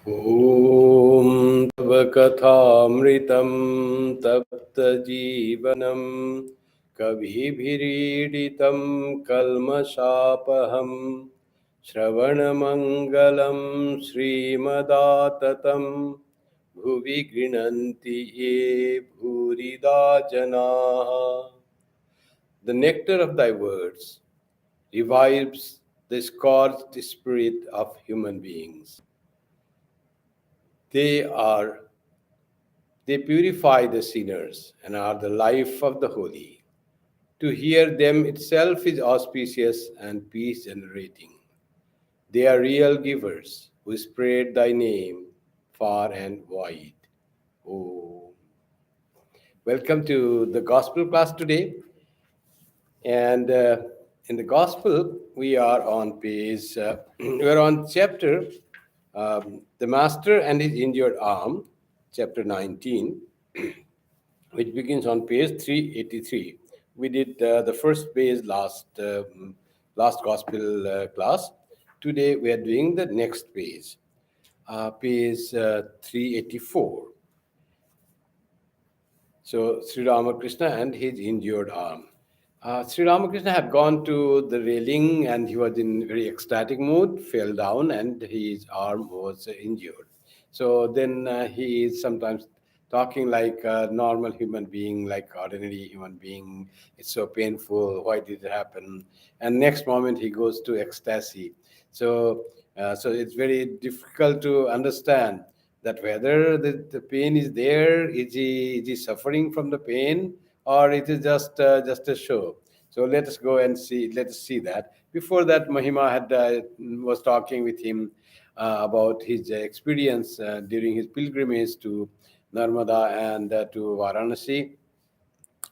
ॐ तव कथामृतं तप्तजीवनं कविभिरीडितं कल्मषापहं श्रवणमङ्गलं श्रीमदाततं भुवि गृह्णन्ति ये भूरिदा जनाः. The nectar of thy words revives the scorched spirit of human beings. They purify the sinners and are the life of the holy. To hear them itself is auspicious and peace generating. They are real givers who spread thy name far and wide. Oh. Welcome to the gospel class today. And in the gospel, we are on we are on chapter, The Master and His Injured Arm, chapter 19, which begins on page 383. We did the first page last gospel class. Today we are doing the next page, page 384. So Sri Ramakrishna and his injured arm. Sri Ramakrishna had gone to the railing and he was in very ecstatic mood, fell down, and his arm was injured. So then he is sometimes talking like a normal human being, like ordinary human being. It's so painful. Why did it happen? And next moment he goes to ecstasy. So it's very difficult to understand that whether the pain is there, is he suffering from the pain, or it is just a show. So let us go and see. Let us see that. Before that, Mahima had was talking with him about his experience during his pilgrimage to Narmada and to Varanasi,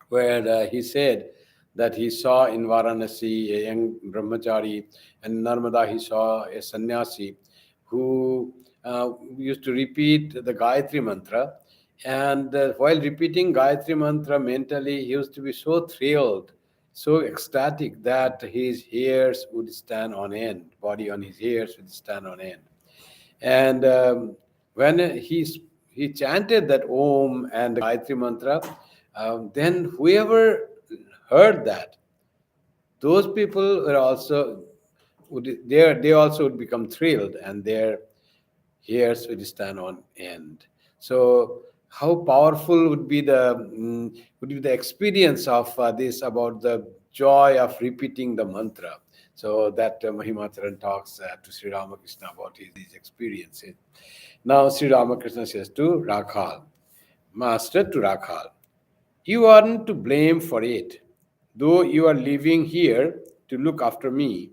where he said that he saw in Varanasi a young brahmachari, and Narmada he saw a sannyasi who used to repeat the Gayatri mantra. And while repeating Gayatri mantra mentally, he used to be so thrilled, so ecstatic that his hairs would stand on end, body on his hairs would stand on end. And when he chanted that Om and the Gayatri mantra, then whoever heard that, those people were also they also would become thrilled, and their hairs would stand on end. So how powerful would be the experience of this, about the joy of repeating the mantra. So that Mahimacharan talks to Sri Ramakrishna about his experiences. Now Sri Ramakrishna says to Rakhal, Master, to Rakhal, you aren't to blame for it, though you are living here to look after me.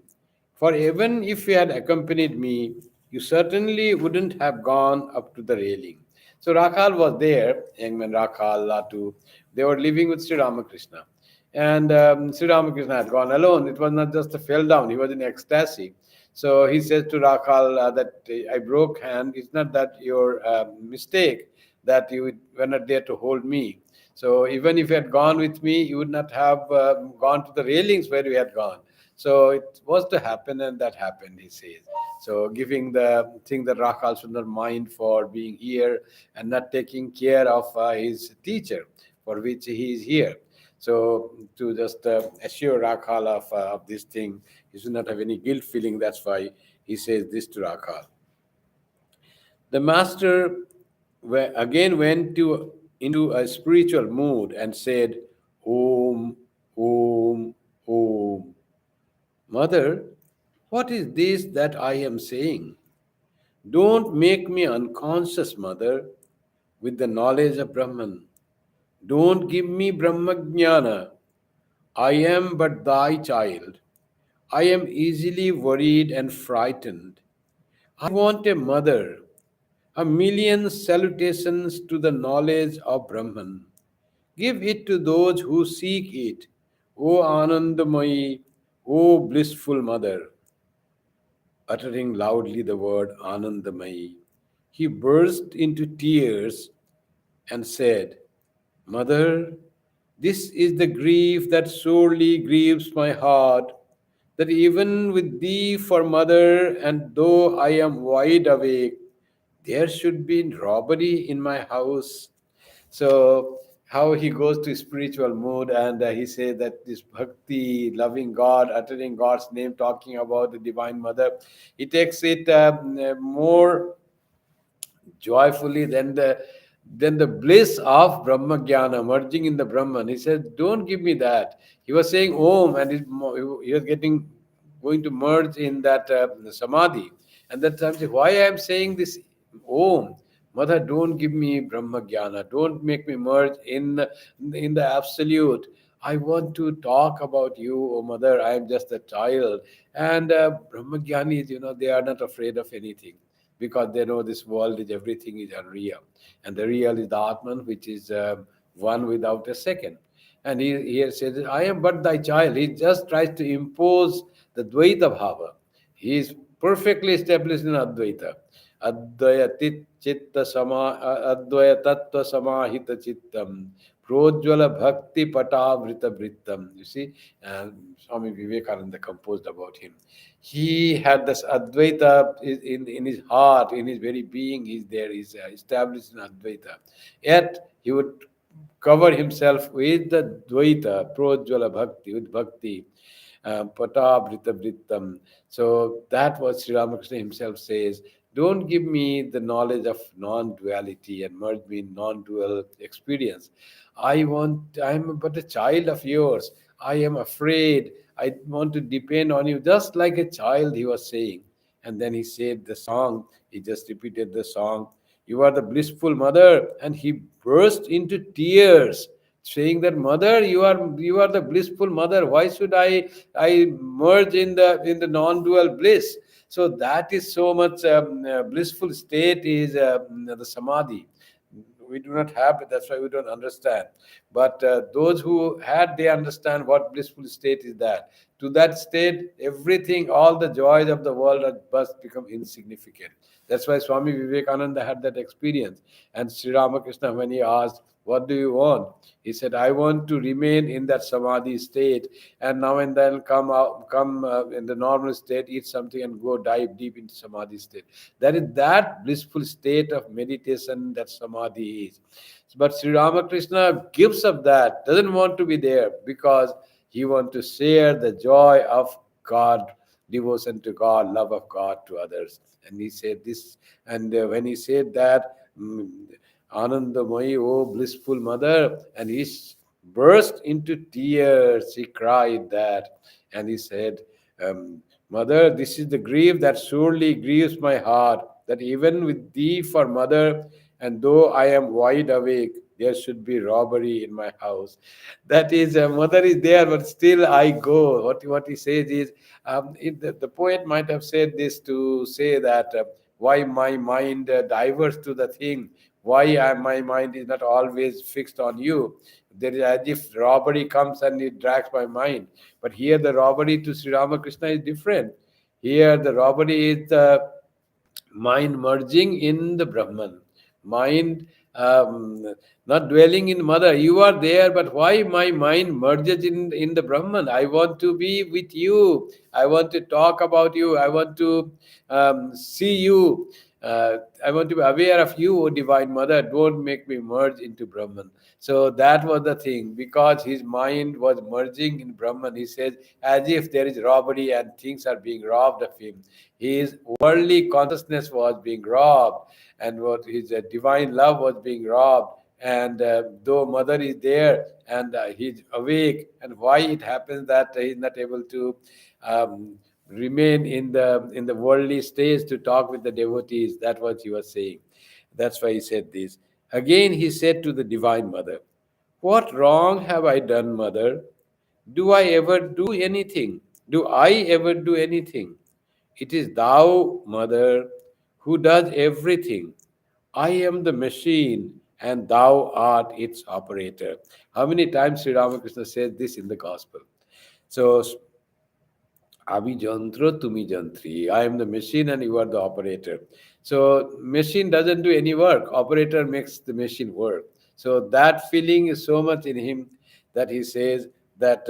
For even if you had accompanied me, you certainly wouldn't have gone up to the railing. So Rakhal was there, young man Rakhal, Latu. They were living with Sri Ramakrishna. And Sri Ramakrishna had gone alone. It was not just a fell down, he was in ecstasy. So he says to Rakhal that I broke hand. It's not that your mistake that you were not there to hold me. So even if you had gone with me, you would not have gone to the railings where we had gone. So it was to happen, and that happened, he says. So giving the thing that Rakhal should not mind for being here and not taking care of his teacher for which he is here. So to just assure Rakhal of this thing, he should not have any guilt feeling. That's why he says this to Rakhal. The master again went into a spiritual mood and said, Om, Om, Om. Mother, what is this that I am saying? Don't make me unconscious, Mother, with the knowledge of Brahman. Don't give me Brahmajnana. I am but thy child. I am easily worried and frightened. I want a mother, a million salutations to the knowledge of Brahman. Give it to those who seek it, O Anandamayi, O blissful mother. Uttering loudly the word Anandamayi, he burst into tears and said, Mother, this is the grief that sorely grieves my heart, that even with thee for mother, and though I am wide awake, There should be robbery in my house. So how he goes to spiritual mood, and he says that this bhakti, loving God, uttering God's name, talking about the Divine Mother, he takes it more joyfully than the bliss of Brahma Jnana, merging in the Brahman. He said, "Don't give me that." He was saying Om, and he was going to merge in that samadhi. And that time, why I am saying this Om, Mother, don't give me Brahma Jnana. Don't make me merge in the absolute. I want to talk about you, oh Mother. I am just a child. And Brahma Jnanis, they are not afraid of anything, because they know this world is everything is unreal, and the real is the Atman, which is one without a second. And he says, "I am but thy child." He just tries to impose the Dvaita Bhava. He is perfectly established in Advaita. Advaya chitta Advaya tattva samahita chittam projwala bhakti patavrita brittam. You see, Swami Vivekananda composed about him. He had this Advaita in his heart, in his very being. He's there, he's established in Advaita. Yet he would cover himself with the Dvaita, Projwala Bhakti, with Bhakti, Patabrita Brittam. So that was Sri Ramakrishna himself says, don't give me the knowledge of non-duality and merge me in non-dual experience. I'm but a child of yours. I am afraid. I want to depend on you, just like a child, he was saying. And then he said the song, he just repeated the song, "You are the blissful mother." And he burst into tears, saying that, "Mother, you are the blissful mother. Why should I merge in the non-dual bliss?" So that is so much blissful state is the samadhi. We do not have it, that's why we don't understand. But those who had, they understand what blissful state is that. To that state, everything, all the joys of the world must become insignificant. That's why Swami Vivekananda had that experience. And Sri Ramakrishna, when he asked, "What do you want?" He said, "I want to remain in that samadhi state, and now and then come out, come in the normal state, eat something, and go dive deep into samadhi state." That is that blissful state of meditation that samadhi is. But Sri Ramakrishna gives up that, doesn't want to be there, because he wants to share the joy of God, devotion to God, love of God to others. And he said this, and when he said that, Anandamayi, oh blissful mother, and he burst into tears. He cried that, and he said, "Mother, this is the grief that surely grieves my heart, that even with thee for mother, and though I am wide awake, there should be robbery in my house." That is, mother is there, but still I go. What he says is, the poet might have said this to say that why my mind diverts to the thing, why my mind is not always fixed on you. There is as if robbery comes and it drags my mind. But here the robbery to Sri Ramakrishna is different. Here the robbery is the mind merging in the Brahman, mind not dwelling in mother. You are there, but why my mind merges in the Brahman? I want to be with you. I want to talk about you. I want to see you. I want to be aware of you, O Divine Mother. Don't make me merge into Brahman. So that was the thing. Because his mind was merging in Brahman, he says, as if there is robbery and things are being robbed of him. His worldly consciousness was being robbed, and what his divine love was being robbed. And though mother is there, and he's awake, and why it happens that he's not able to um, remain in the worldly stage to talk with the devotees. That what he was saying. That's why he said this. Again he said to the Divine Mother, "What wrong have I done, Mother? Do I ever do anything? Do I ever do anything? It is thou, Mother, who does everything. I am the machine, and thou art its operator." How many times Sri Ramakrishna says this in the Gospel? So, Abhi Jantro, Tumi Jantri. I am the machine and you are the operator. So machine doesn't do any work. Operator makes the machine work. So that feeling is so much in him that he says that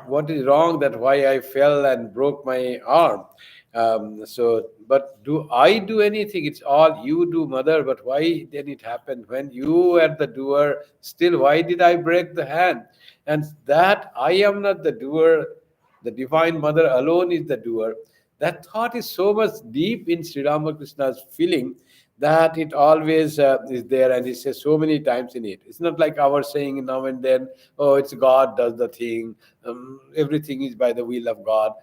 what is wrong, that why I fell and broke my arm. But do I do anything? It's all you do, mother. But why then it happened when you were the doer? Still, why did I break the hand? And that I am not the doer, the divine mother alone is the doer. That thought is so much deep in Sri Ramakrishna's feeling that it always is there, and he says so many times in it. It's not like our saying now and then, oh, it's God does the thing, everything is by the will of God.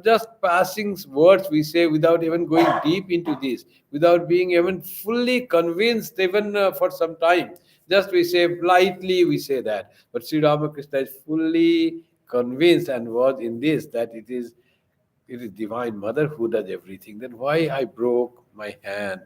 Just passing words we say without even going deep into this, without being even fully convinced, even for some time. Just we say lightly, we say that. But Sri Ramakrishna is fully convinced and was in this that it is divine mother who does everything. Then why I broke my hand?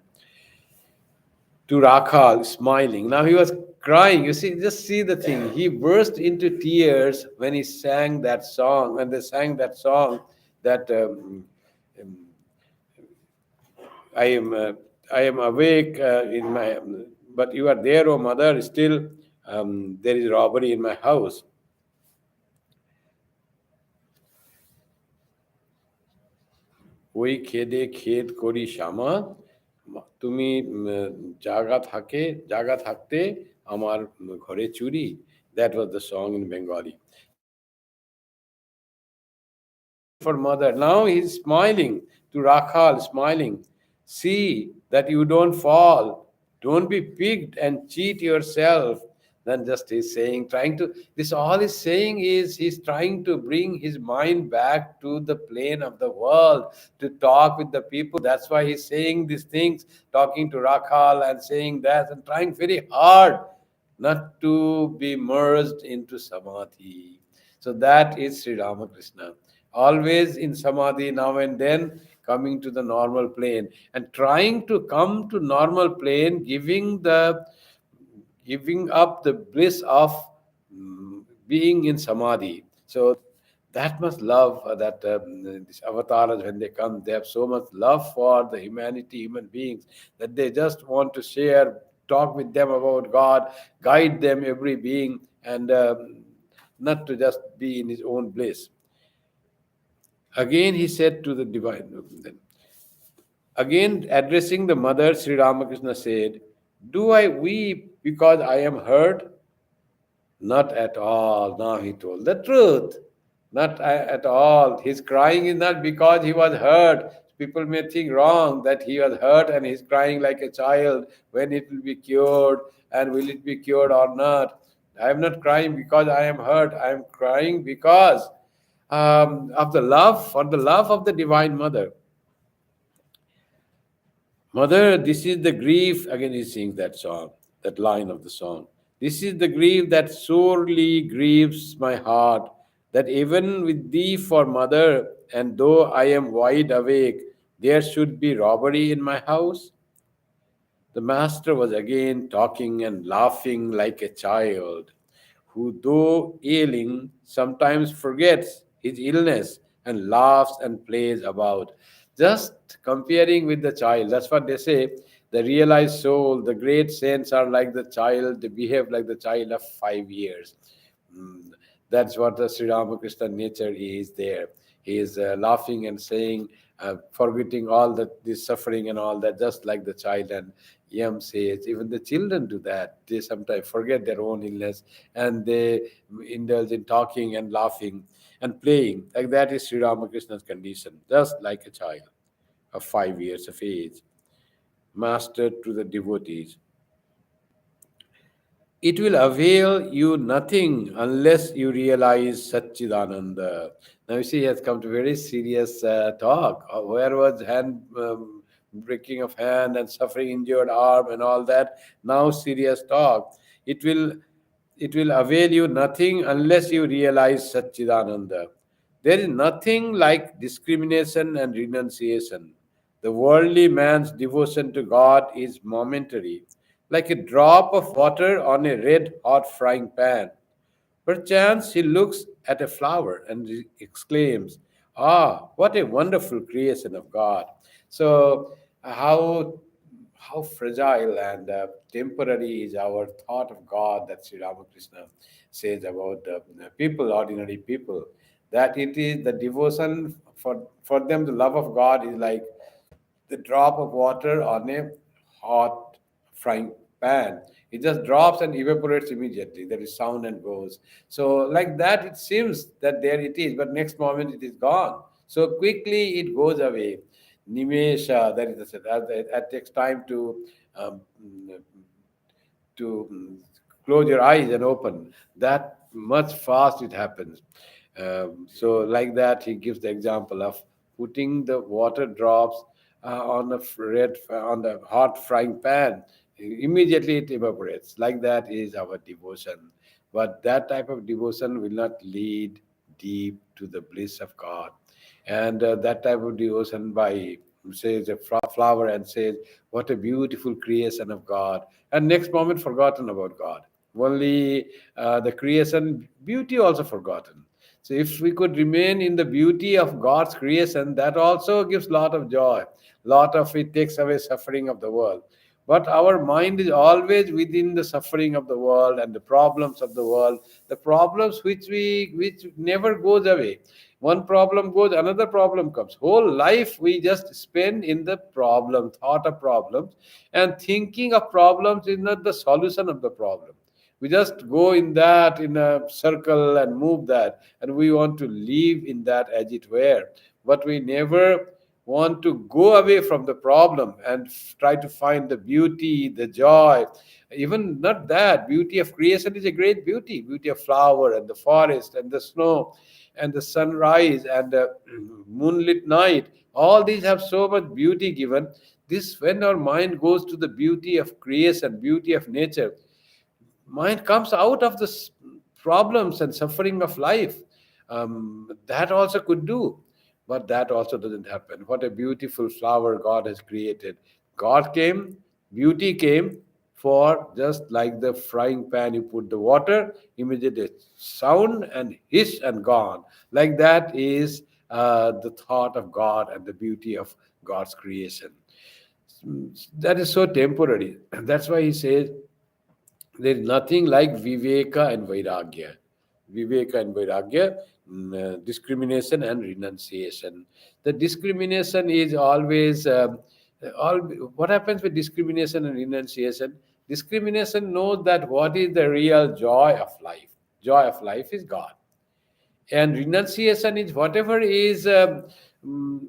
To Rakhal, smiling. Now he was crying. You see, just see the thing. He burst into tears when he sang that song. When they sang that song, that um, I am uh, I am awake in my, but you are there, oh mother. Still, there is robbery in my house. ওই খেদে খেদ করি শ্যামা, তুমি জাগা থাকে জাগা থাকতে আমার ঘরে চুরি. That was the song in Bengali. For mother. Now he's smiling to Rakhal, smiling. See that you don't fall. Don't be picked and cheat yourself. Then just he's saying, trying to, this all he's saying is he's trying to bring his mind back to the plane of the world, to talk with the people. That's why he's saying these things, talking to Rakhal and saying that and trying very hard not to be merged into samadhi. So that is Sri Ramakrishna. Always in samadhi, now and then coming to the normal plane and trying to come to normal plane, giving up the bliss of being in samadhi. So that much love that these avatars, when they come, they have so much love for the humanity, human beings, that they just want to share, talk with them about God, guide them, every being, and not to just be in his own bliss. Again, he said to the divine, again addressing the mother, Sri Ramakrishna said, do I weep because I am hurt? Not at all. Now he told the truth. Not at all. His crying is not because he was hurt. People may think wrong that he was hurt and he's crying like a child when it will be cured and will it be cured or not. I am not crying because I am hurt. I am crying because of the love, for the love of the Divine Mother. Mother, this is the grief. Again, he sings that song, that line of the song. This is the grief that sorely grieves my heart, that even with thee for mother, and though I am wide awake, there should be robbery in my house. The master was again talking and laughing like a child, who, though ailing, sometimes forgets his illness and laughs and plays about. Just comparing with the child. That's what they say. The realized soul, the great saints are like the child, they behave like the child of 5 years. Mm, that's what the Sri Ramakrishna nature is there. He is laughing and saying, forgetting all that this suffering and all that, just like the child. And Yam says, even the children do that. They sometimes forget their own illness and they indulge in talking and laughing and playing. Like that is Sri Ramakrishna's condition, just like a child of 5 years of age, mastered to the devotees. It will avail you nothing unless you realize Satchidananda. Now you see, he has come to very serious talk. Where was hand breaking of hand and suffering injured arm and all that? Now serious talk. It will it will avail you nothing unless you realize Satchidananda. There is nothing like discrimination and renunciation. The worldly man's devotion to God is momentary, like a drop of water on a red hot frying pan. Perchance he looks at a flower and exclaims, ah, what a wonderful creation of God. So, how fragile and temporary is our thought of God that Sri Ramakrishna says about people, ordinary people. That it is the devotion for them. The love of God is like the drop of water on a hot frying pan. It just drops and evaporates immediately. There is sound and goes. So, like that, it seems that there it is, but next moment it is gone. So quickly it goes away. Nimesha, that is the that takes time um, to close your eyes and open. That much fast it happens. So, like that, he gives the example of putting the water drops on the on the hot frying pan. Immediately it evaporates. Like that is our devotion. But that type of devotion will not lead deep to the bliss of God. And that type of devotion by says a flower and says, "What a beautiful creation of God," and next moment forgotten about God. Only the creation beauty also forgotten. So if we could remain in the beauty of God's creation, that also gives lot of joy. Lot of it takes away suffering of the world. But our mind is always within the suffering of the world and the problems of the world, the problems which never goes away. One problem goes, another problem comes. Whole life we just spend in the problem, thought of problems, and thinking of problems is not the solution of the problem. We just go in that in a circle and move that, and we want to live in that as it were. But we never want to go away from the problem and try to find the beauty, the joy. Even not that, beauty of creation is a great beauty. Beauty of flower and the forest and the snow and the sunrise and the moonlit night. All these have so much beauty given. This, when our mind goes to the beauty of creation, beauty of nature, mind comes out of the problems and suffering of life. That also could do, but that also doesn't happen. What a beautiful flower God has created. God came, beauty came, for just like the frying pan, you put the water, immediately sound and hiss and gone. Like that is the thought of God and the beauty of God's creation. That is so temporary. That's why he says there is nothing like Viveka and Vairagya. Viveka and Vairagya, discrimination and renunciation. The discrimination is always, all. What happens with discrimination and renunciation? Discrimination knows that what is the real joy of life. Joy of life is God, and renunciation is whatever is mm,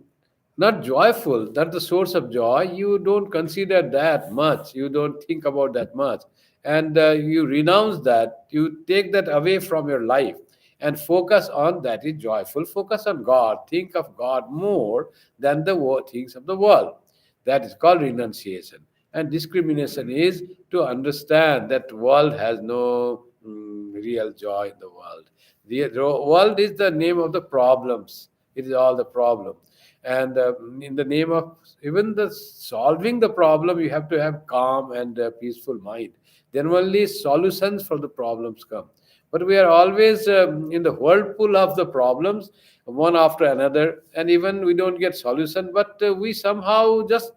not joyful, not the source of joy. You don't consider that much, you don't think about that much, and you renounce that, you take that away from your life and focus on that is joyful. Focus on God, think of God more than the things of the world. That is called renunciation. And discrimination is to understand that world has no real joy in the world. The world is the name of the problems. It is all the problem. And in the name of even the solving the problem, you have to have calm and peaceful mind. Then only solutions for the problems come. But we are always in the whirlpool of the problems, one after another, and even we don't get solution. But we somehow just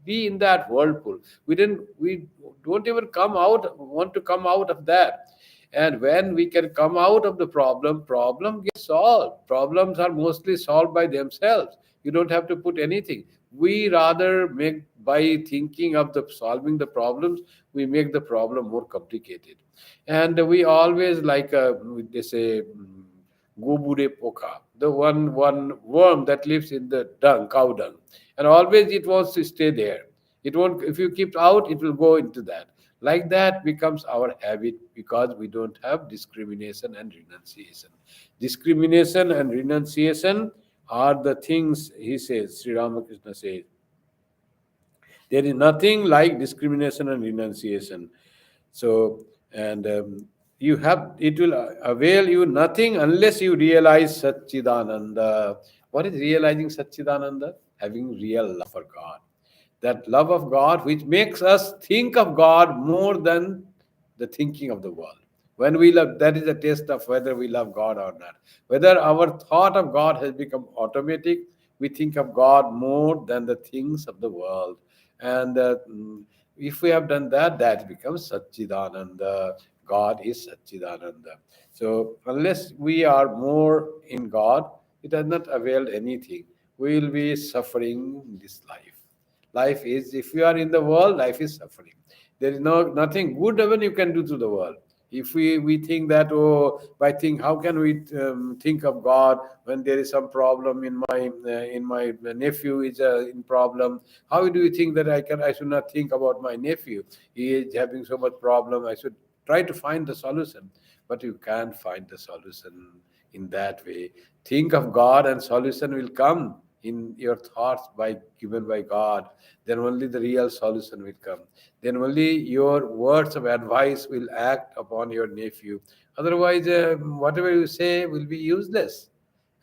be in that whirlpool. We don't even come out, want to come out of that. And when we can come out of the problem gets solved. Problems are mostly solved by themselves. You don't have to put anything. We rather make, by thinking of the solving the problems, we make the problem more complicated. And we always like they say gobure poka, the one worm that lives in the dung, cow dung, and always it wants to stay there. It won't. If you keep out, it will go into that. Like that becomes our habit because we don't have discrimination and renunciation. Discrimination and renunciation are the things, he says, Sri Ramakrishna says. There is nothing like discrimination and renunciation. So, and you have, it will avail you nothing unless you realize Satchidananda. What is realizing Satchidananda? Having real love for God. That love of God which makes us think of God more than the thinking of the world. When we love, that is a test of whether we love God or not. Whether our thought of God has become automatic, we think of God more than the things of the world. And if we have done that, that becomes Satchidananda. God is Satchidananda. So unless we are more in God, it does not avail anything. We will be suffering in this life. Life is, if you are in the world, life is suffering. There is nothing good even you can do to the world. If we think that, oh, by think, how can we think of God when there is some problem in my nephew is in problem? How do you think that I should not think about my nephew? He is having so much problem. I should try to find the solution, but you can't find the solution in that way. Think of God, and solution will come in your thoughts by given by God. Then only the real solution will come. Then only your words of advice will act upon your nephew. Otherwise, whatever you say will be useless.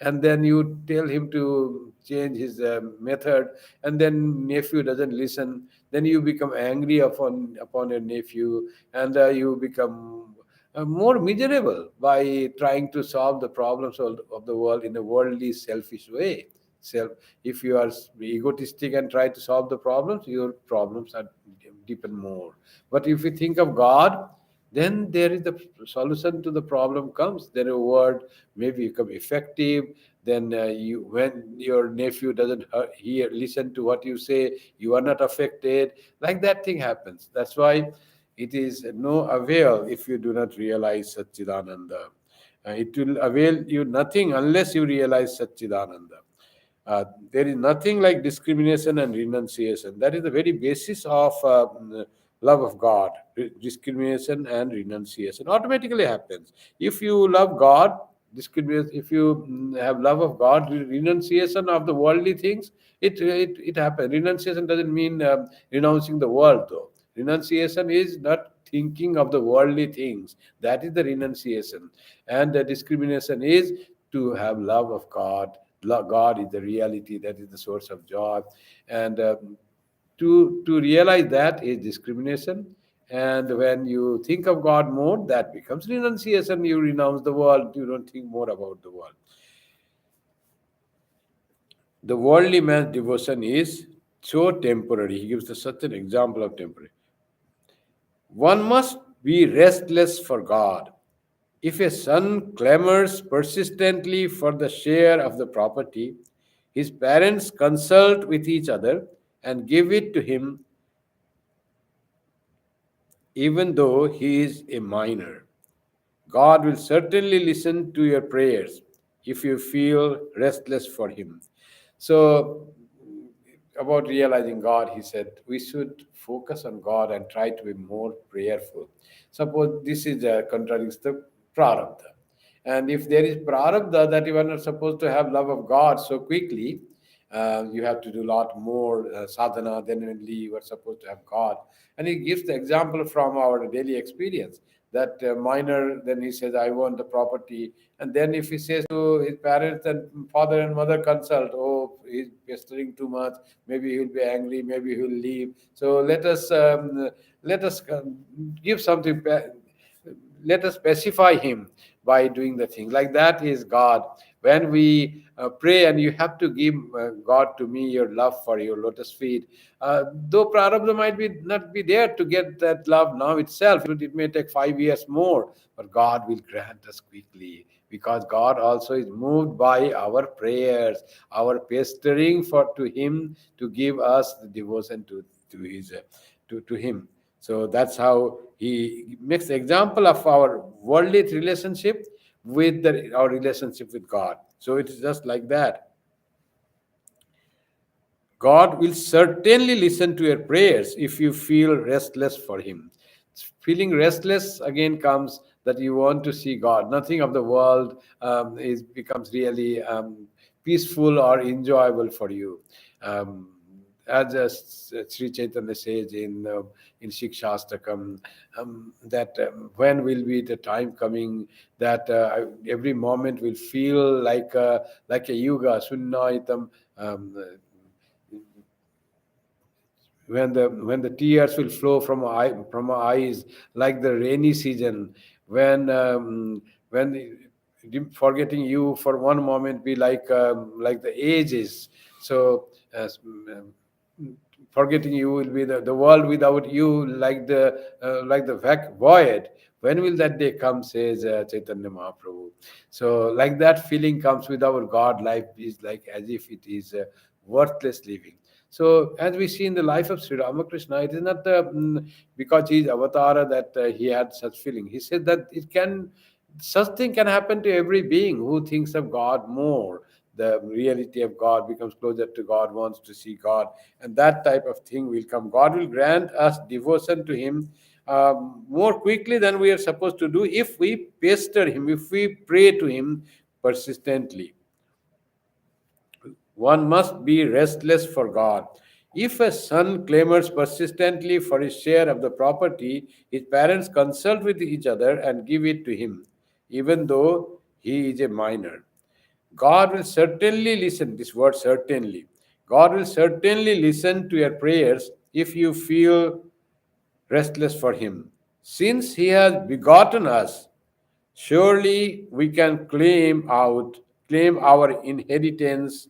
And then you tell him to change his method, and then nephew doesn't listen. Then you become angry upon your nephew, and you become more miserable by trying to solve the problems of the world in a worldly, selfish way. Self, if you are egotistic and try to solve the problems, your problems are deepen more. But if you think of God, then there is the solution to the problem comes. Then a word may become effective. Then you, when your nephew doesn't hear, listen to what you say, you are not affected. Like that thing happens. That's why it is no avail if you do not realize Satchidananda. It will avail you nothing unless you realize Satchidananda. There is nothing like discrimination and renunciation. That is the very basis of love of God. Discrimination and renunciation automatically happens. If you love God, discriminate. If you have love of God, renunciation of the worldly things, it happens. Renunciation doesn't mean renouncing the world, though. Renunciation is not thinking of the worldly things. That is the renunciation. And the discrimination is to have love of God. God is the reality, that is the source of joy. And to realize that is discrimination. And when you think of God more, that becomes renunciation. You renounce the world, you don't think more about the world. The worldly man's devotion is so temporary. He gives such an example of temporary. One must be restless for God. If a son clamors persistently for the share of the property, his parents consult with each other and give it to him even though he is a minor. God will certainly listen to your prayers if you feel restless for him. So, about realizing God, he said, we should focus on God and try to be more prayerful. Suppose this is a contradicts the prarabdha. And if there is prarabdha that you are not supposed to have love of God so quickly, you have to do a lot more sadhana, then only you are supposed to have God. And he gives the example from our daily experience that minor, then he says, I want the property. And then if he says to his parents and father and mother consult, oh, he's pestering too much, maybe he'll be angry, maybe he'll leave. So let us give something, let us pacify him by doing the thing. Like that is God. When we pray and you have to give God to me your love for your lotus feet, though prarabdha might be not be there to get that love now itself, it may take 5 years more, but God will grant us quickly because God also is moved by our prayers, our pestering for to Him to give us the devotion to His to Him. So that's how he makes the example of our worldly relationship with our relationship with God. So it is just like that. God will certainly listen to your prayers if you feel restless for Him. Feeling restless again comes that you want to see God. Nothing of the world is becomes really peaceful or enjoyable for you. Um, as Sri Chaitanya says in Shikshastakam, that when will be the time coming that every moment will feel like a yuga, sunnaitam, when the tears will flow from our eyes like the rainy season, when forgetting you for one moment be like the ages. So forgetting you will be the world without you, like the void. When will that day come, says Chaitanya Mahaprabhu. So like that feeling comes with our God, life is like as if it is worthless living. So as we see in the life of Sri Ramakrishna, it is not because he is avatara that he had such feeling. He said that it can, such thing can happen to every being who thinks of God more. The reality of God becomes closer to God, wants to see God, and that type of thing will come. God will grant us devotion to Him more quickly than we are supposed to do if we pester Him, if we pray to Him persistently. One must be restless for God. If a son clamors persistently for his share of the property, his parents consult with each other and give it to him, even though he is a minor. God will certainly listen, this word certainly. God will certainly listen to your prayers if you feel restless for Him. Since He has begotten us, surely we can claim our inheritance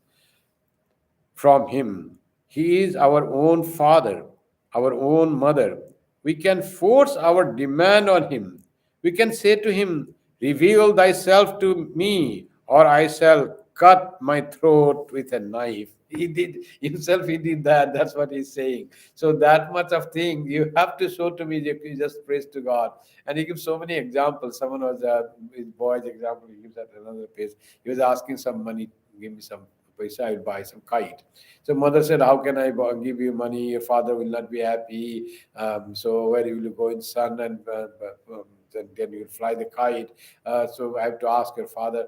from Him. He is our own Father, our own Mother. We can force our demand on Him. We can say to Him, "Reveal Thyself to me, or I shall cut my throat with a knife." He did himself, he did that. That's what he's saying. So, that much of thing you have to show to me, you just praise to God. And he gives so many examples. Someone was, his boy's example, he gives at another page. He was asking some money, give me some paisa, I will buy some kite. So mother said, "How can I give you money? Your father will not be happy. So where will you go in sun and then you will fly the kite? So I have to ask your father."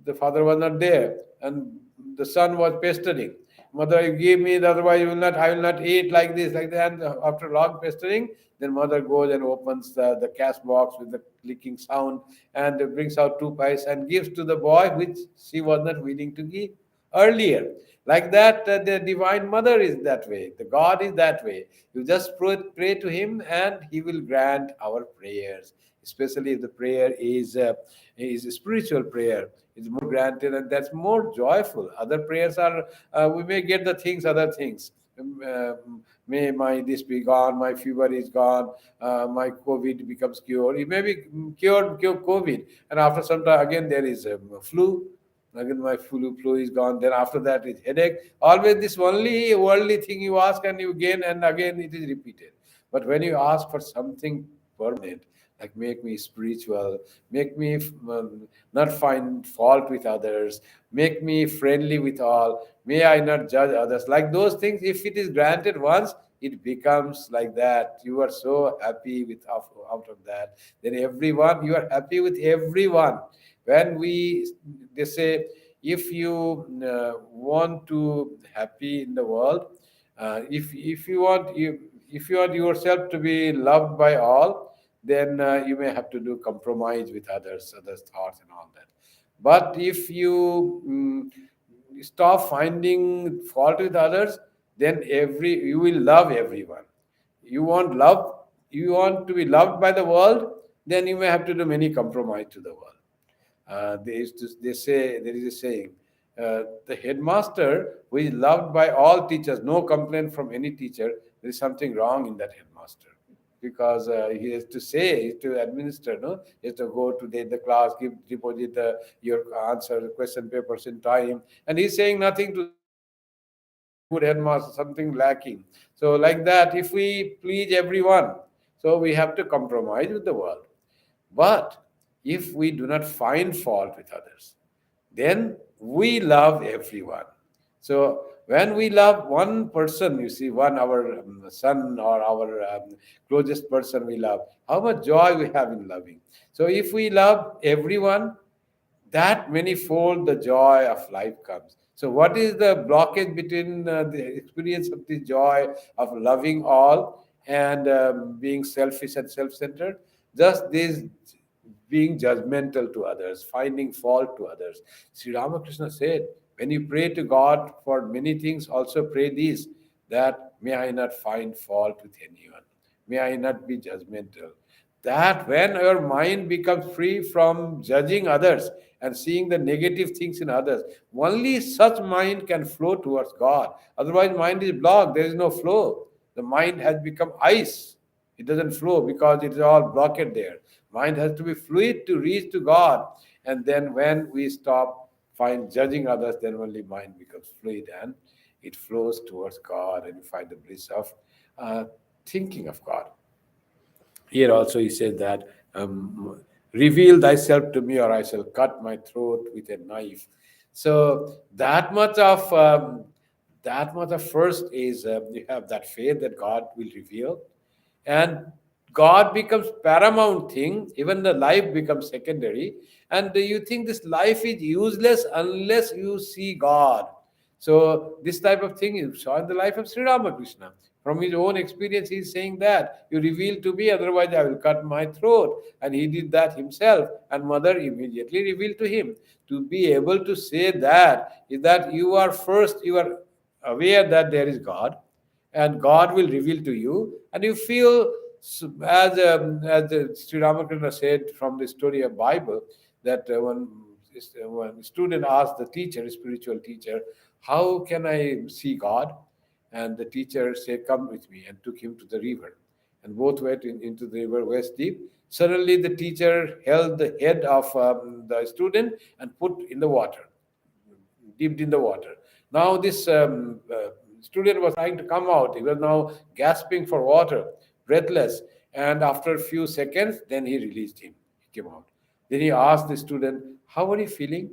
The father was not there, and the son was pestering. "Mother, you give me, otherwise you will not. I will not eat like this, like that." And after long pestering, then mother goes and opens the cash box with the clicking sound and brings out two pies and gives to the boy, which she was not willing to give earlier. Like that, the divine mother is that way. The God is that way. You just pray to Him, and He will grant our prayers. Especially if the prayer is a spiritual prayer, is more granted, and that's more joyful. Other prayers are we may get the things, other things. May my this be gone, my fever is gone, my COVID becomes cured. It may be cure COVID, and after some time again there is flu. Again, my flu is gone. Then after that is headache. Always this only worldly thing you ask and you gain, and again it is repeated. But when you ask for something permanent, like make me spiritual, make me not find fault with others, make me friendly with all, may I not judge others. Like those things, if it is granted once, it becomes like that. You are so happy with out of that. Then everyone, you are happy with everyone. When we they say, if you want to happy in the world, if you want if you want yourself to be loved by all, then you may have to do compromise with others thoughts and all that. But if you stop finding fault with others, then every you will love everyone. You want love, you want to be loved by the world, then you may have to do many compromise to the world. They say, there is a saying, the headmaster who is loved by all teachers, no complaint from any teacher, there is something wrong in that headmaster. Because he has to say, he has to administer, no? He has to go to the class, deposit your answer, question papers in time, and he's saying nothing to that. That is not a good headmaster, something lacking. So, like that, if we please everyone, so we have to compromise with the world. But if we do not find fault with others, then we love everyone. So when we love one person, you see, one our son or our closest person we love, how much joy we have in loving. So if we love everyone, that manifold the joy of life comes. So what is the blockage between the experience of the joy of loving all and being selfish and self-centered? Just this being judgmental to others, finding fault to others. Sri Ramakrishna said, when you pray to God for many things, also pray this, that may I not find fault with anyone, may I not be judgmental. That when your mind becomes free from judging others and seeing the negative things in others. Only such mind can flow towards God. Otherwise, mind is blocked. There is no flow. The mind has become ice. It doesn't flow because it is all blocked there. Mind has to be fluid to reach to God. And then when we stop find judging others, then only mind becomes fluid and it flows towards God, and you find the bliss of uh, thinking of God. Here also he said that, reveal thyself to me or I shall cut my throat with a knife. So that much of first is, you have that faith that God will reveal, and God becomes paramount thing. Even the life becomes secondary, and you think this life is useless unless you see God. So this type of thing you saw in the life of Sri Ramakrishna. From his own experience, he's saying that you reveal to me, otherwise I will cut my throat. And he did that himself, and mother immediately revealed to him. To be able to say that is that you are first, you are aware that there is God, and God will reveal to you, and you feel as Sri Ramakrishna said from the story of Bible, that when student asked the teacher, spiritual teacher, how can I see God? And the teacher said, come with me, and took him to the river. And both went into the river waist deep. Suddenly, the teacher held the head of the student and put in the water, dipped in the water. Now, this student was trying to come out. He was now gasping for water, breathless. And after a few seconds, then he released him. He came out. Then he asked the student, how are you feeling?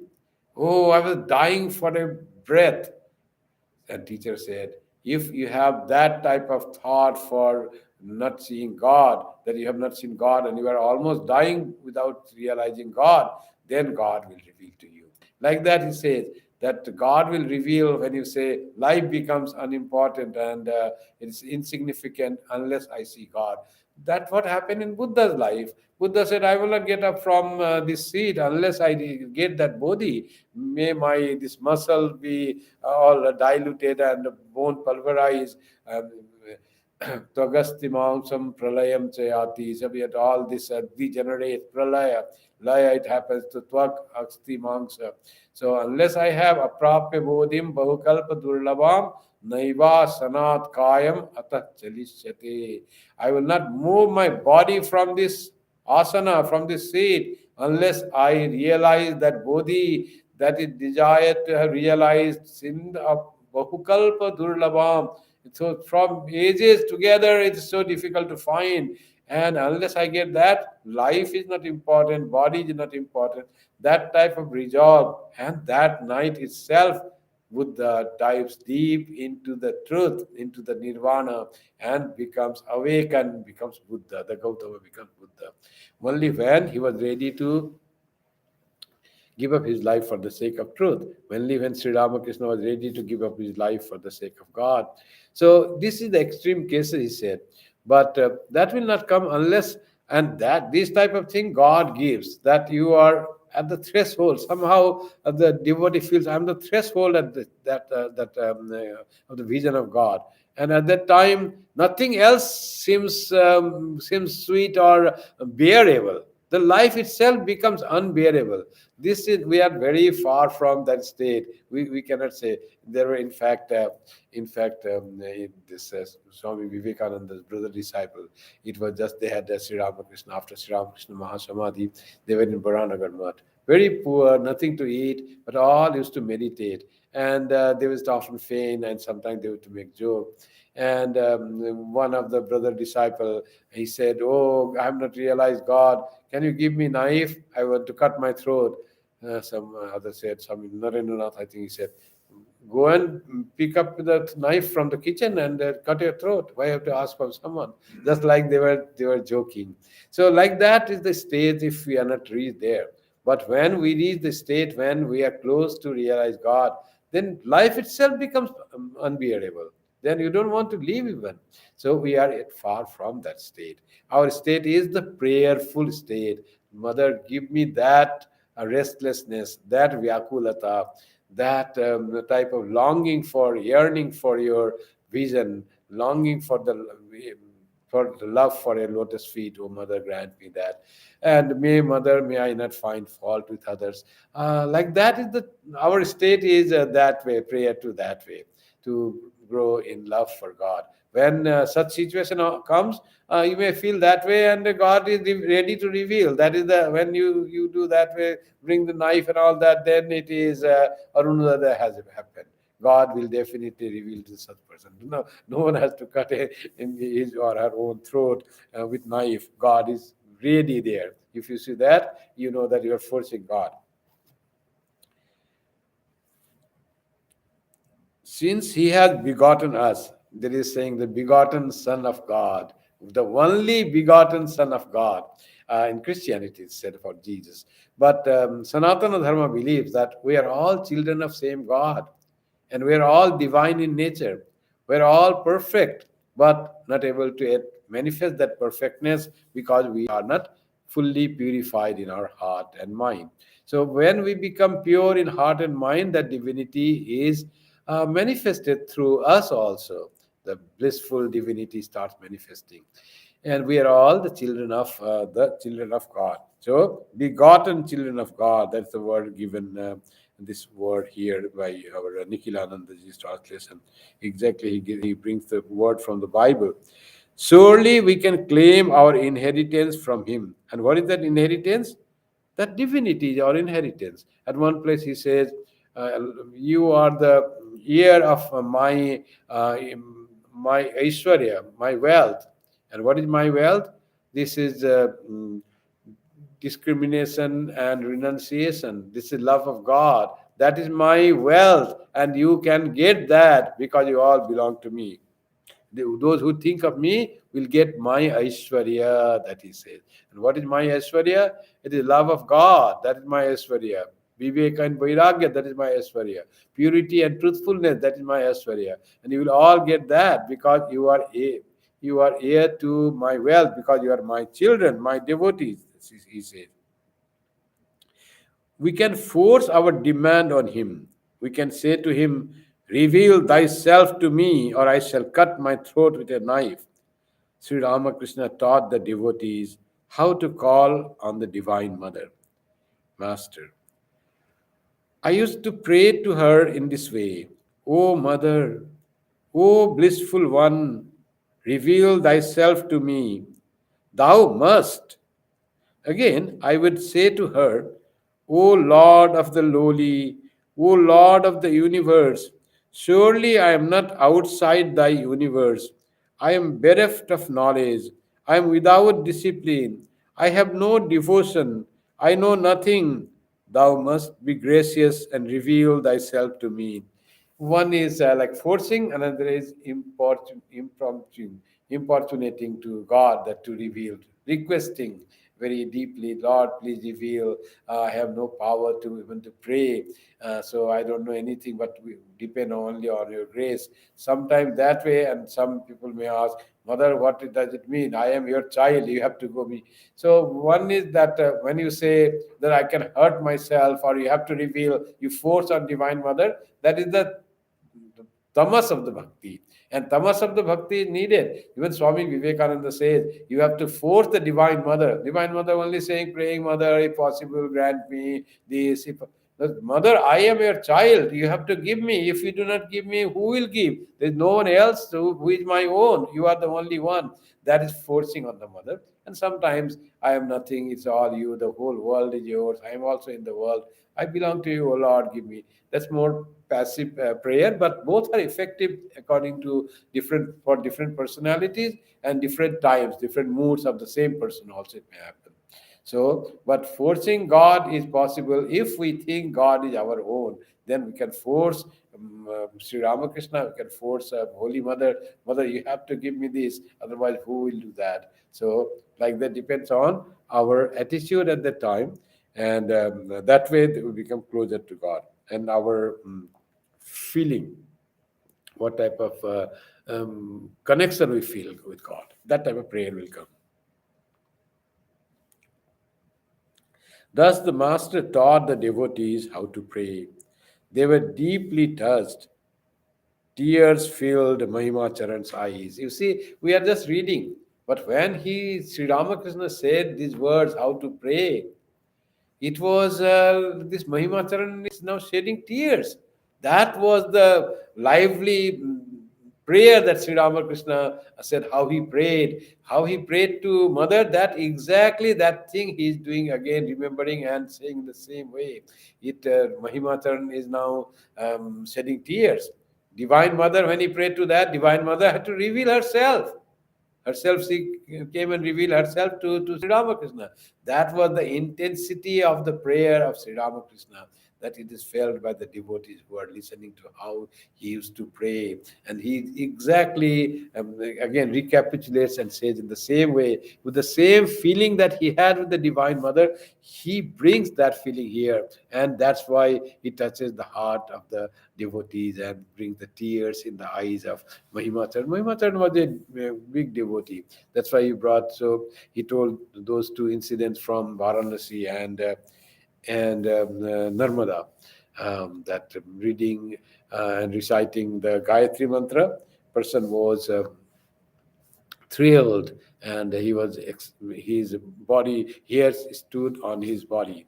Oh, I was dying for a breath. And teacher said, if you have that type of thought for not seeing God, that you have not seen God and you are almost dying without realizing God, then God will reveal to you. Like that, he says that God will reveal when you say life becomes unimportant and it's insignificant unless I see God. That's what happened in Buddha's life. Buddha said, I will not get up from this seat unless I get that bodhi. May my this muscle be all diluted and bone pulverized. Twagasti mangsam pralayam chayati. So we had all this degenerate pralaya. Laya, it happens to twag asti mangsa. So unless I have aprapya bodhim bahukalpa durlabam naiva sanat kayam atah chalishyate. I will not move my body from this asana, from this seat, unless I realize that bodhi that is desired to have realized sin of bahukalpa durlabam. So from ages together, it's so difficult to find. And unless I get that, life is not important, body is not important. That type of resolve, and that night itself, Buddha dives deep into the truth, into the nirvana, and becomes awakened, becomes Buddha. The Gautama becomes Buddha. Only when he was ready to give up his life for the sake of truth. Only when Sri Ramakrishna was ready to give up his life for the sake of God. So this is the extreme case, he said. But that will not come unless, and that this type of thing God gives, that you are at the threshold. Somehow the devotee feels, I'm the threshold at of the vision of God. And at that time, nothing else seems sweet or bearable. The life itself becomes unbearable. This is, we are very far from that state. We cannot say. There were in this Swami Vivekananda's brother disciple, it was just they had Sri Ramakrishna. After Sri Ramakrishna Mahasamadhi, they were in Baranagar Mutt, very poor, nothing to eat, but all used to meditate. And they used to often feign, and sometimes they would to make joke. And one of the brother disciple, he said, oh, I have not realized God, can you give me knife? I want to cut my throat. Some other said, some Narendranath, I think he said, go and pick up the knife from the kitchen and cut your throat. Why have to ask from someone? Just like they were joking. So like that is the state if we are not reached there. But when we reach the state when we are close to realize God, then life itself becomes unbearable. Then you don't want to live even. So we are yet far from that state. Our state is the prayerful state. Mother, give me that restlessness, that vyakulata, that type of longing for, yearning for your vision, longing for for the love for a lotus feet. Oh, Mother, grant me that. And may, Mother, may I not find fault with others. Like that is the our state is that way, prayer to that way, to grow in love for God. When such situation comes, you may feel that way, and God is ready to reveal. That is the when you do that way, bring the knife and all that, then it is Arunodaya has happened. God will definitely reveal to such person. No one has to cut in his or her own throat with knife. God is really there. If you see that, you know that you are forcing God. Since he has begotten us, there is saying the begotten Son of God, the only begotten Son of God. In Christianity, it's said about Jesus. But Sanatana Dharma believes that we are all children of same God, and we are all divine in nature. We are all perfect, but not able to yet manifest that perfectness because we are not fully purified in our heart and mind. So when we become pure in heart and mind, that divinity is manifested through us also. The blissful divinity starts manifesting, and we are all the children of God. So begotten children of God. That's the word given. This word here by our Nikhilanandaji's translation. Exactly, he brings the word from the Bible. Surely we can claim our inheritance from him. And what is that inheritance? That divinity is our inheritance. At one place he says, uh, "You are the heir of uh, my Aishwarya, my wealth." And what is my wealth? This is discrimination and renunciation. This is love of God. That is my wealth, and you can get that because you all belong to me. Those who think of me will get my Aishwarya, that he says. And what is my Aishwarya? It is love of God. That is my Aishwarya. Viveka and Vairagya, that is my Aishwarya. Purity and truthfulness, that is my Aishwarya. And you will all get that because you are heir to my wealth, because you are my children, my devotees, he says. We can force our demand on him. We can say to him, "Reveal thyself to me, or I shall cut my throat with a knife." Sri Ramakrishna taught the devotees how to call on the Divine Mother. Master, I used to pray to her in this way: "O Mother, O blissful one, reveal thyself to me. Thou must." Again, I would say to her, "O Lord of the lowly, O Lord of the universe, surely I am not outside thy universe. I am bereft of knowledge. I am without discipline. I have no devotion. I know nothing. Thou must be gracious and reveal thyself to me." One is like forcing, another is importunating to God, that to reveal, requesting very deeply, "Lord, please reveal. I have no power to even to pray, so I don't know anything, but we depend only on your grace." Sometimes that way, and some people may ask, "Mother, what does it mean? I am your child. You have to go me." So one is that when you say that I can hurt myself, or you have to reveal, you force on Divine Mother. That is the tamas of the bhakti. And tamas of the bhakti is needed. Even Swami Vivekananda says, you have to force the Divine Mother. Divine Mother only saying, "Praying Mother, if possible, grant me this." If, "Mother, I am your child. You have to give me. If you do not give me, who will give? There's no one else who is my own. You are the only one." That is forcing on the mother. And sometimes, "I am nothing. It's all you. The whole world is yours. I am also in the world. I belong to you, O Lord, give me." That's more passive prayer, but both are effective according to different personalities and different times, different moods of the same person also it may happen. So, but forcing God is possible if we think God is our own. Then we can force Sri Ramakrishna, we can force Holy Mother, "Mother, you have to give me this, otherwise, who will do that?" So, like that depends on our attitude at that time, and that way we become closer to God, and our feeling, what type of connection we feel with God. That type of prayer will come. Thus, the Master taught the devotees how to pray. They were deeply touched. Tears filled Mahima Charan's eyes. You see, we are just reading. But when Sri Ramakrishna said these words, how to pray, it was this Mahimacharan is now shedding tears. That was the lively prayer that Sri Ramakrishna said, how he prayed to Mother, that exactly that thing he is doing again, remembering and saying the same way. Mahimacharan is now shedding tears. Divine Mother, when he prayed to that, Divine Mother had to reveal herself. She came and revealed herself to Sri Ramakrishna. That was the intensity of the prayer of Sri Ramakrishna, that it is felt by the devotees who are listening to how he used to pray. And he exactly, again, recapitulates and says in the same way, with the same feeling that he had with the Divine Mother, he brings that feeling here. And that's why he touches the heart of the devotees and brings the tears in the eyes of Mahimachan. Mahimachan was a big devotee. That's why he brought. So he told those two incidents from Varanasi and Narmada, that reading and reciting the Gayatri mantra, person was thrilled, and his body hairs stood on his body.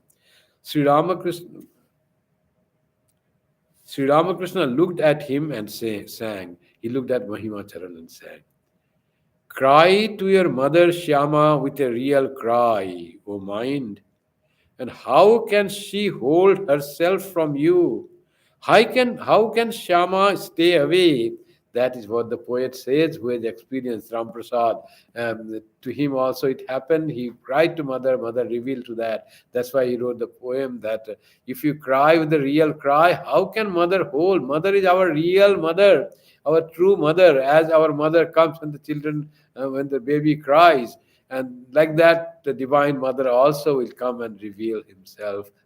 Sri Ramakrishna Sri Ramakrishna looked at him and sang. He looked at Mahimacharan and sang, "Cry to your mother Shyama with a real cry, O mind. And how can she hold herself from you? How can Shama stay away?" That is what the poet says, who has experienced Ram Prasad. To him also it happened. He cried to Mother. Mother revealed to that. That's why he wrote the poem that if you cry with a real cry, how can Mother hold? Mother is our real mother, our true mother. As our mother comes when the children, when the baby cries, and like that, the Divine Mother also will come and reveal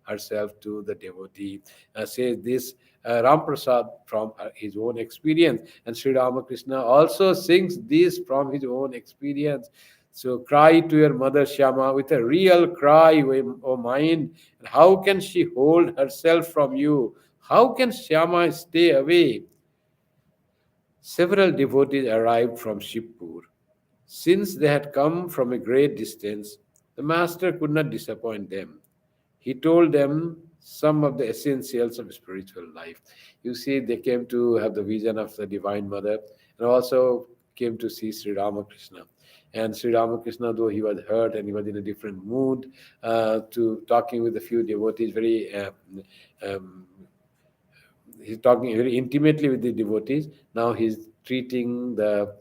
herself to the devotee. Says this Ram Prasad from his own experience. And Sri Ramakrishna also sings this from his own experience. So cry to your mother Shyama with a real cry, O mind. And how can she hold herself from you? How can Shyama stay away? Several devotees arrived from Shivpur. Since they had come from a great distance, the master could not disappoint them. He told them some of the essentials of spiritual life. You see, they came to have the vision of the Divine Mother and also came to see Sri Ramakrishna. And Sri Ramakrishna, though he was hurt and he was in a different mood, to talking with a few devotees, um, he's talking very intimately with the devotees. Now he's treating the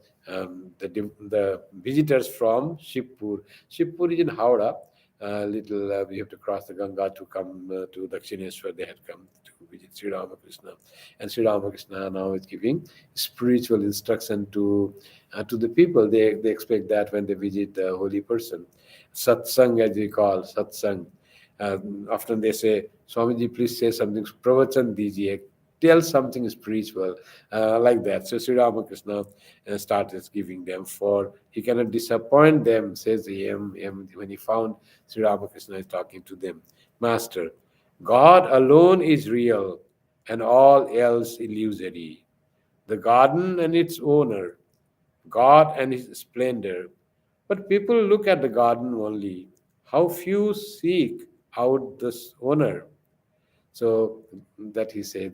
visitors from Shivpur. Shivpur is in Howrah. Little we have to cross the Ganga to come to Dakshineshwar. They had come to visit Sri Ramakrishna, and Sri Ramakrishna now is giving spiritual instruction to the people. They expect that when they visit the holy person, satsang, as we call satsang. Often they say, Swamiji, please say something, pravachan dijiye, tell something spiritual, like that. So Sri Ramakrishna started giving them, for he cannot disappoint them, says when he found Sri Ramakrishna is talking to them. Master, God alone is real and all else illusory. The garden and its owner, God and his splendor. But people look at the garden only. How few seek out this owner. So that he said,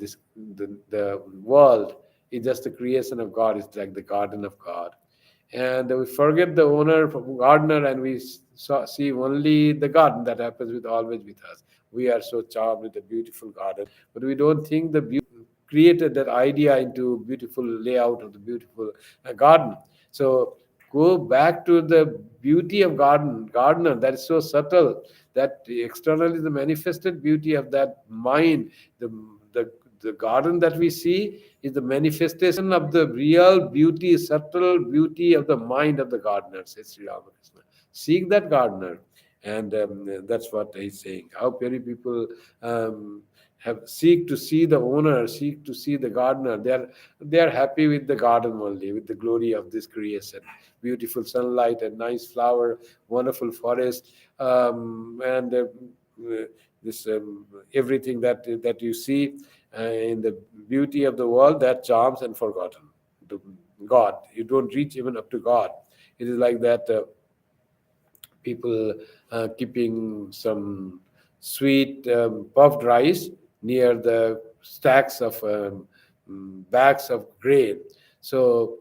the world is just the creation of God. It's like the garden of God, and we forget the owner, gardener, and we see only the garden. That happens with always with us. We are so charmed with the beautiful garden, but we don't think the created that idea into beautiful layout of the beautiful garden. So go back to the beauty of gardener, that is so subtle, that externally the manifested beauty of that mind. The the the garden that we see is the manifestation of the real beauty, subtle beauty of the mind of the gardener, says Sri Ramakrishna. Seek that gardener. And that's what he's saying. How many people seek to see the owner, seek to see the gardener. They are happy with the garden only, with the glory of this creation. Beautiful sunlight and nice flower, wonderful forest, and this everything that you see in the beauty of the world, that charms and forgotten. The God, you don't reach even up to God. It is like that. People keeping some sweet puffed rice near the stacks of bags of grain. So,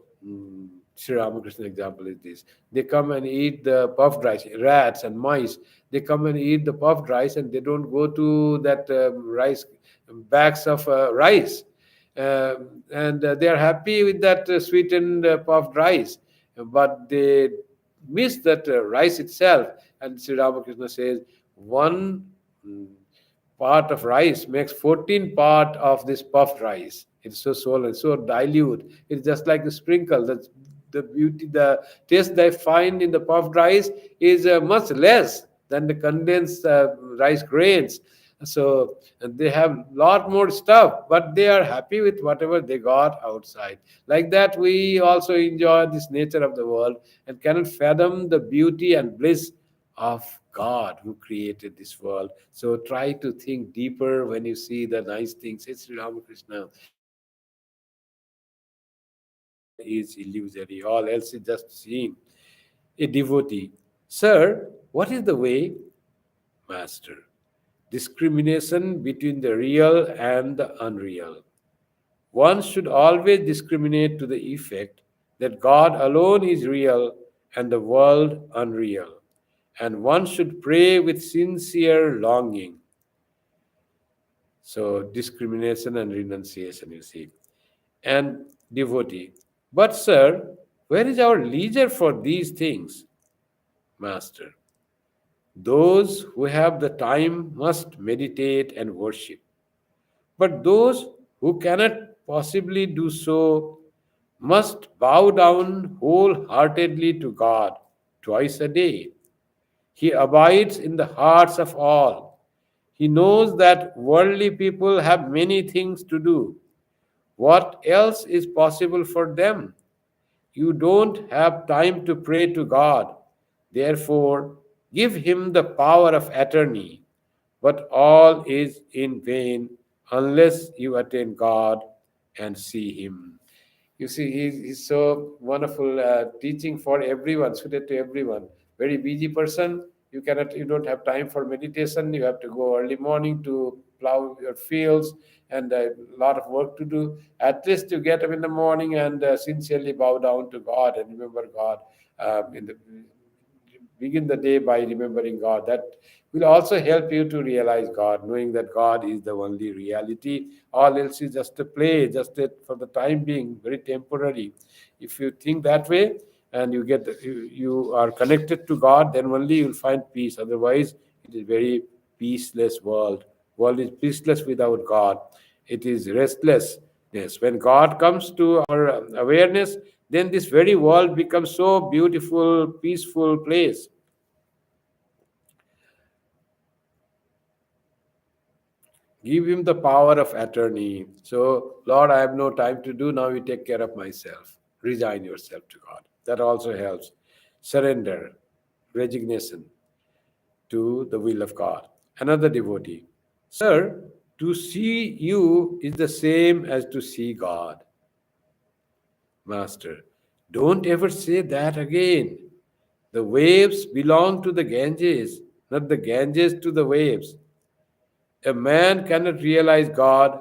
Sri Ramakrishna example is this. They come and eat the puffed rice, rats and mice. They come and eat the puffed rice and they don't go to that rice, bags of rice. And they are happy with that sweetened puffed rice, but they miss that rice itself. And Sri Ramakrishna says one mm, part of rice makes 14 part of this puffed rice. It's so swollen, so dilute. It's just like a sprinkle. That's the beauty, the taste they find in the puffed rice is much less than the condensed rice grains. So they have lot more stuff, but they are happy with whatever they got outside. Like that, we also enjoy this nature of the world and cannot fathom the beauty and bliss of God who created this world. So try to think deeper when you see the nice things. It's Sri Ramakrishna. All is illusory, all else is just seen. A devotee. Sir, what is the way? Master. Discrimination between the real and the unreal. One should always discriminate to the effect that God alone is real and the world unreal. And one should pray with sincere longing. So, discrimination and renunciation, you see. And devotee. But, sir, where is our leisure for these things? Master. Those who have the time must meditate and worship. But those who cannot possibly do so must bow down wholeheartedly to God twice a day. He abides in the hearts of all. He knows that worldly people have many things to do. What else is possible for them? You don't have time to pray to God. Therefore, give him the power of attorney. But all is in vain unless you attain God and see him. You see, he's so wonderful teaching for everyone, suited to everyone. Very busy person, you don't have time for meditation. You have to go early morning to plow your fields and a lot of work to do. At least you get up in the morning and sincerely bow down to God and remember God in the begin the day by remembering God. That will also help you to realize God, knowing that God is the only reality. All else is just a play, just for the time being, very temporary. If you think that way and you are connected to God, then only you'll find peace. Otherwise, it is very peaceless world. World is peaceless without God. It is restless. Yes, when God comes to our awareness, then this very world becomes so beautiful, peaceful place. Give him the power of attorney. So, Lord, I have no time to do. Now you take care of myself. Resign yourself to God. That also helps. Surrender, resignation to the will of God. Another devotee. Sir, to see you is the same as to see God. Master, don't ever say that again. The waves belong to the Ganges, not the Ganges to the waves. A man cannot realize God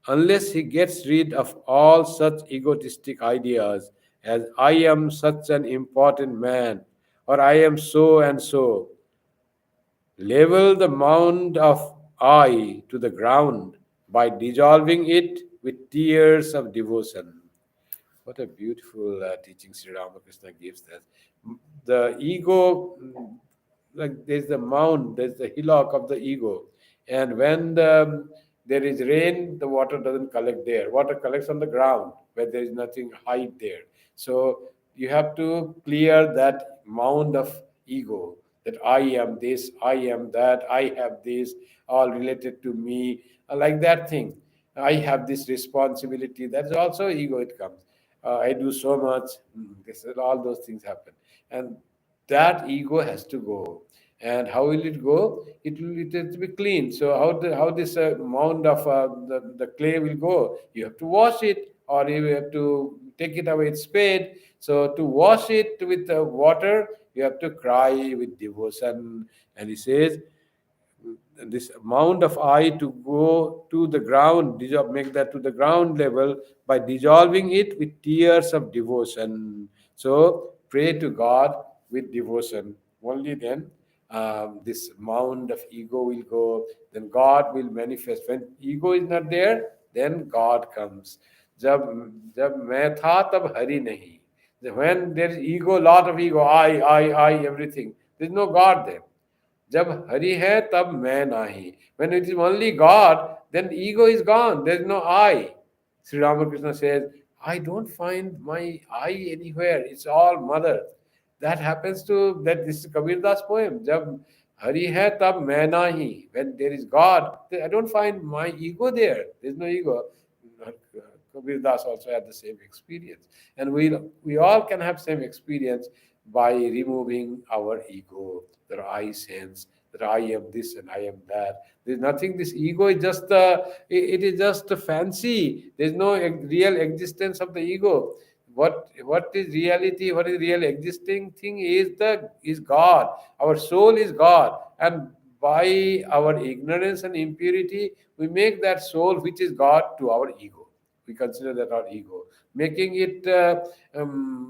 unless he gets rid of all such egotistic ideas as I am such an important man or I am so and so. Level the mound of I to the ground by dissolving it with tears of devotion. What a beautiful teaching Sri Ramakrishna gives us. The ego, like there's the mound, there's the hillock of the ego. And when there is rain, the water doesn't collect there. Water collects on the ground where there is nothing hide there. So you have to clear that mound of ego, that I am this, I am that, I have this, all related to me, like that thing. I have this responsibility. That's also ego. It comes. I do so much. All those things happen, and that ego has to go. And how will it go? It has to be clean. So how this mound of the clay will go? You have to wash it, or you have to take it away with spade. So to wash it with water, you have to cry with devotion. And he says, this amount of I to go to the ground, make that to the ground level by dissolving it with tears of devotion. So pray to God with devotion. Only then this mound of ego will go, then God will manifest. When ego is not there, then God comes. जब जब मैं था तब हरि नहीं. When there is ego, lot of ego, I, everything, there is no God there. जब हरि है तब मैं नाही. When it is only God, then ego is gone. There is no I. Sri Ramakrishna says, I don't find my I anywhere. It's all mother. That happens to that. This is Kabir Das poem. जब हरि है तब मैं नाही. When there is God, I don't find my ego there. There is no ego. Kabir Das also had the same experience, and we all can have same experience by removing our ego, that I sense, that I am this and I am that. There's nothing. This ego is just it is just a fancy. There's no real existence of the ego. What is reality? What is real existing thing is God. Our soul is God, and by our ignorance and impurity, we make that soul, which is God, to our ego. We consider that our ego, making it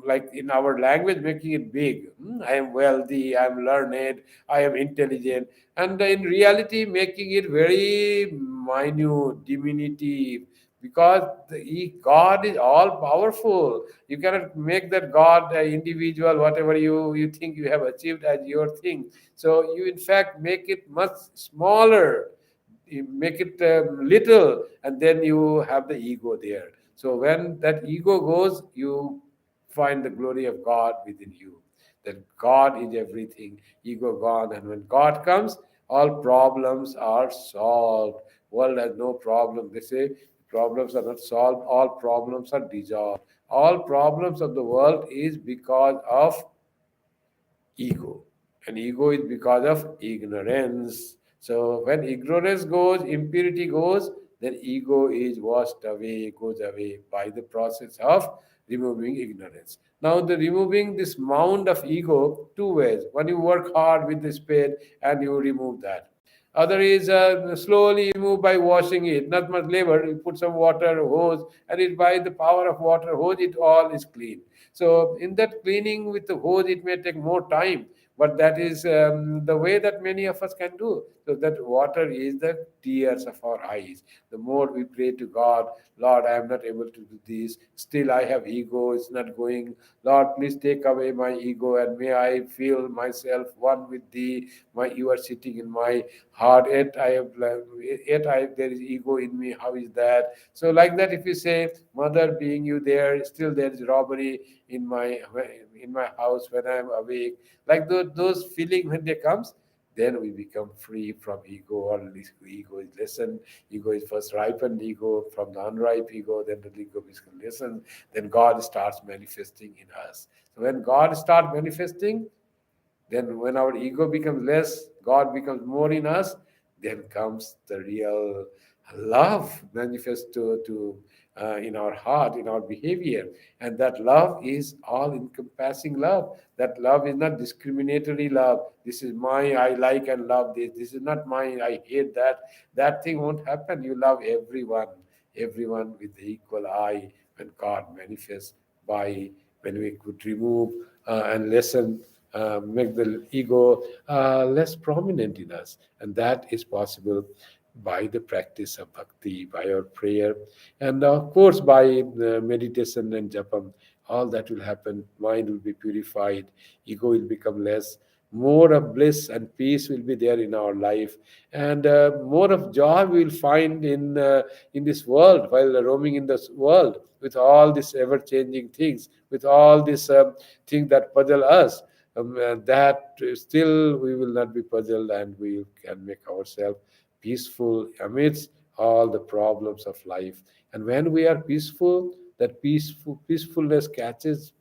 like in our language, making it big. I am wealthy, I am learned, I am intelligent, and in reality making it very minute, diminutive, because God is all powerful. You cannot make that God individual, whatever you think you have achieved as your thing. So you in fact make it much smaller, you make it little, and then you have the ego there. So when that ego goes, you find the glory of God within you, that God is everything, ego gone. And when God comes, all problems are solved. World has no problem. They say problems are not solved, all problems are dissolved. All problems of the world is because of ego, and ego is because of ignorance. So when ignorance goes, impurity goes, then ego is washed away, goes away by the process of removing ignorance. Now the removing this mound of ego, two ways. One, you work hard with the spade and you remove that. Other is slowly remove by washing it, not much labor. You put some water, hose, and it by the power of water hose, it all is clean. So in that cleaning with the hose, it may take more time, but that is the way that many of us can do. So that water is the tears of our eyes. The more we pray to God, Lord, I am not able to do this. Still, I have ego. It's not going. Lord, please take away my ego, and may I feel myself one with Thee. You are sitting in my heart. Yet there is ego in me. How is that? So like that, if you say, Mother, being you there, still there is robbery in my house when I am awake. Like those feelings when they comes, then we become free from ego. Or at least ego is lessened. Ego is first ripened ego from the unripe ego, then the ego becomes lessened. Then God starts manifesting in us. So when God starts manifesting, then when our ego becomes less, God becomes more in us, then comes the real love manifest to in our heart, in our behavior. And that love is all encompassing love. That love is not discriminatory love. This is my, I like and love this. This is not mine, I hate that. That thing won't happen. You love everyone with the equal eye when God manifests by, when we could remove and lessen, make the ego less prominent in us. And that is possible by the practice of bhakti, by our prayer, and of course by meditation and japam. All that will happen. Mind will be purified, ego will become less. More of bliss and peace will be there in our life, and more of joy we will find in this world while roaming in this world with all these ever-changing things, with all these things that puzzle us. That still we will not be puzzled, and we can make ourselves peaceful amidst all the problems of life. And when we are peaceful, that peacefulness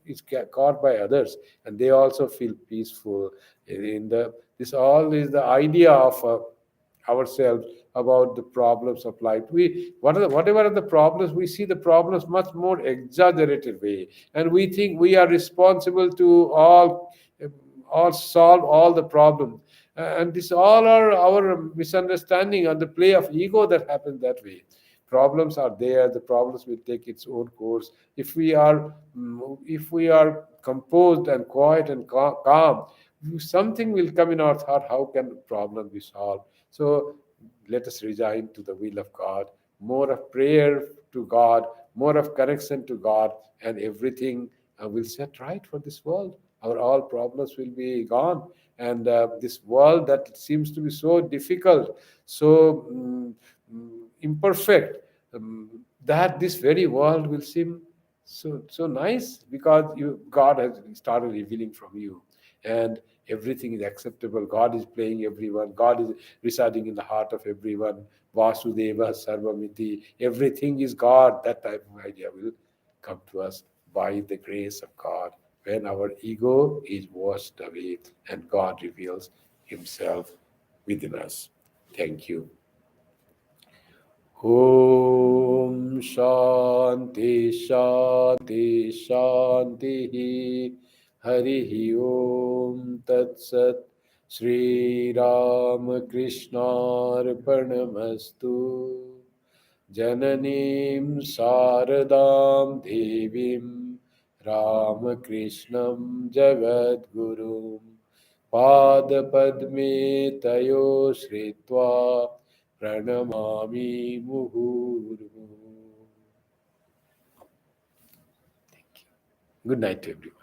is caught by others, and they also feel peaceful. In the This all is the idea of ourselves about the problems of life. Whatever are the problems, we see the problems much more exaggerated way, and we think we are responsible to all solve all the problems. And this all are our misunderstanding and the play of ego that happens that way. Problems are there, the problems will take its own course. If we are composed and quiet and calm, something will come in our thought, how can the problem be solved? So let us resign to the will of God, more of prayer to God, more of connection to God, and everything will set right for this world. Our all problems will be gone, and this world that seems to be so difficult, so imperfect, that this very world will seem so nice, because God has started revealing from you, and everything is acceptable. God is playing everyone. God is residing in the heart of everyone. Vasudeva Sarvamiti. Everything is God. That type of idea will come to us by the grace of God, when our ego is washed away and God reveals Himself within us. Thank you. Om Shanti Shanti Shanti. Hari Om Tat Sat. Shri Ramakrishna Arpanamastu. Jananim Saradam Devim Ramakrishnam Jagadgurum Padapadme Tayo Shritva Pranamami Muhurmu. Good night to everyone.